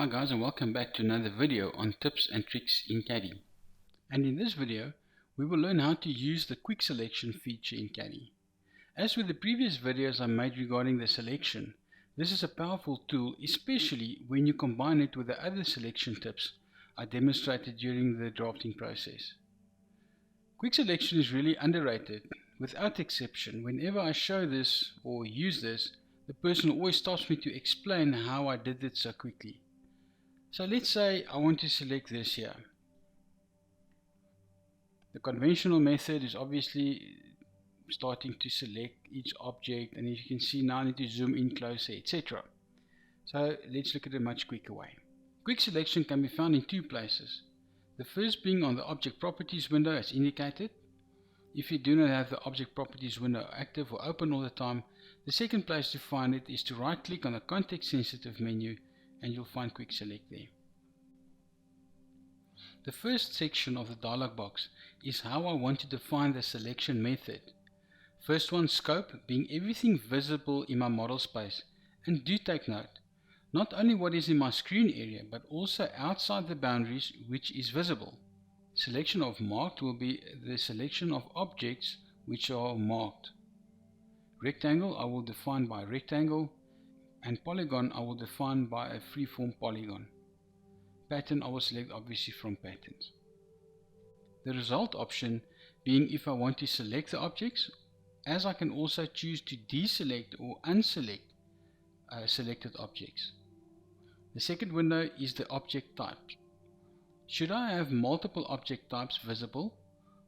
Hi guys, and welcome back to another video on tips and tricks in Caddy. And in this video we will learn how to use the quick selection feature in Caddy. As with the previous videos I made regarding the selection, this is a powerful tool, especially when you combine it with the other selection tips I demonstrated during the drafting process. Quick selection is really underrated. Without exception, whenever I show this or use this, the person always stops me to explain how I did it so quickly. So let's say I want to select this here. The conventional method is obviously starting to select each object, and as you can see now I need to zoom in closer, etc. So let's look at a much quicker way. Quick selection can be found in two places. The first being on the object properties window as indicated. If you do not have the object properties window active or open all the time, the second place to find it is to right click on the context sensitive menu and you'll find quick select there. The first section of the dialog box is how I want to define the selection method. First one, scope, being everything visible in my model space. And do take note, not only what is in my screen area, but also outside the boundaries which is visible. Selection of marked will be the selection of objects which are marked. Rectangle I will define by rectangle, and polygon I will define by a freeform polygon. Pattern I will select obviously from patterns. The result option being if I want to select the objects, as I can also choose to deselect or unselect selected objects. The second window is the object type. Should I have multiple object types visible,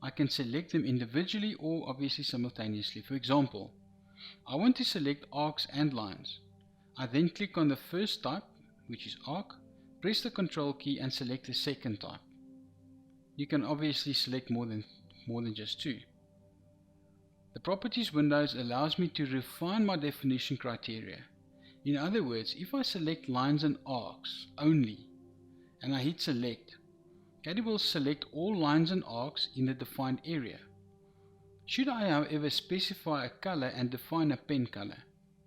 I can select them individually or obviously simultaneously. For example, I want to select arcs and lines. I then click on the first type, which is arc, press the control key and select the second type. You can obviously select more than just two. The properties windows allows me to refine my definition criteria. In other words, if I select lines and arcs only and I hit select, Caddy will select all lines and arcs in the defined area. Should I however specify a color and define a pen color,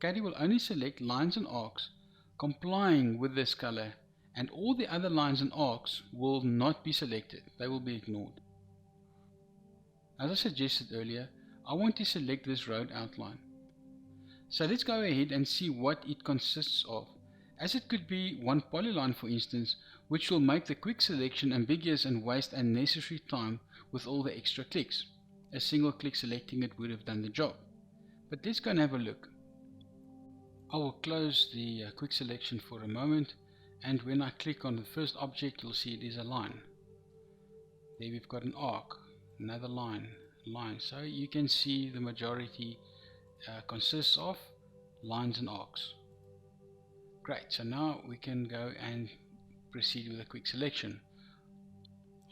Caddy will only select lines and arcs complying with this color, and all the other lines and arcs will not be selected, they will be ignored. As I suggested earlier, I want to select this road outline. So let's go ahead and see what it consists of, as it could be one polyline for instance, which will make the quick selection ambiguous and waste unnecessary time with all the extra clicks. A single click selecting it would have done the job. But let's go and have a look. I will close the quick selection for a moment, and when I click on the first object you'll see it is a line. There we've got an arc, another line. So you can see the majority consists of lines and arcs. Great, so now we can go and proceed with a quick selection.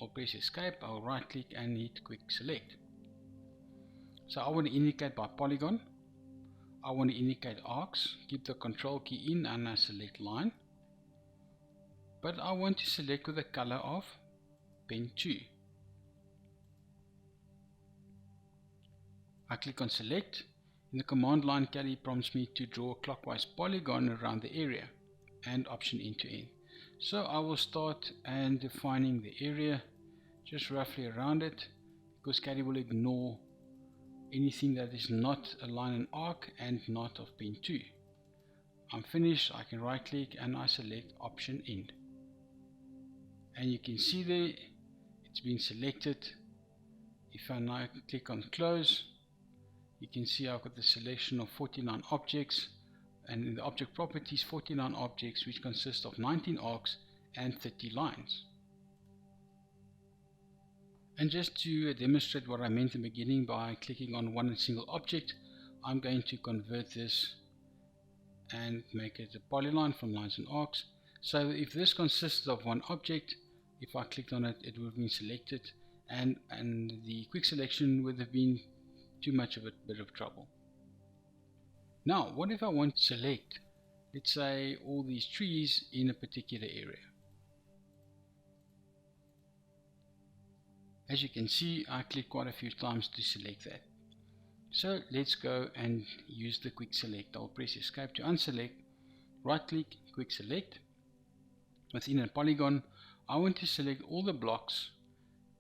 I'll press escape, I'll right click and hit quick select. So I want to indicate by polygon, I want to indicate arcs, keep the control key in and I select line. But I want to select with the color of pen 2. I click on select. In the command line, Caddy prompts me to draw a clockwise polygon around the area and option end to end. So I will start and defining the area just roughly around it, because Caddy will ignore anything that is not a line and arc and not of pen 2. I'm finished, I can right click and I select option end. And you can see there it's been selected. If I now click on close, you can see I've got the selection of 49 objects, and in the object properties 49 objects which consist of 19 arcs and 30 lines. And just to demonstrate what I meant in the beginning by clicking on one single object, I'm going to convert this and make it a polyline from lines and arcs. So if this consists of one object, if I clicked on it, it would have been selected, and the quick selection would have been too much of a bit of trouble. Now, what if I want to select, let's say, all these trees in a particular area? As you can see, I click quite a few times to select that. So let's go and use the quick select. I'll press escape to unselect, right click, quick select. within a polygon, I want to select all the blocks,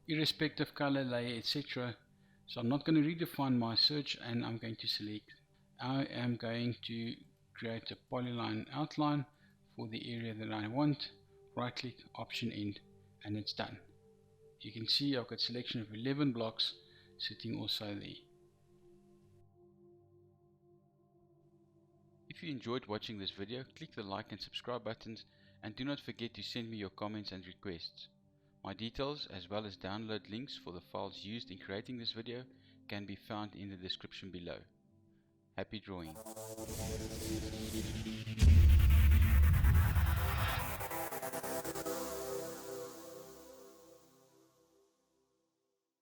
irrespective color, layer, etc. So I'm not going to redefine my search, and I'm going to select. I am going to create a polyline outline for the area that I want. Right click, option end, and it's done. You can see I've got selection of 11 blocks sitting also there. If you enjoyed watching this video, click the like and subscribe buttons, and do not forget to send me your comments and requests. My details as well as download links for the files used in creating this video can be found in the description below. Happy drawing!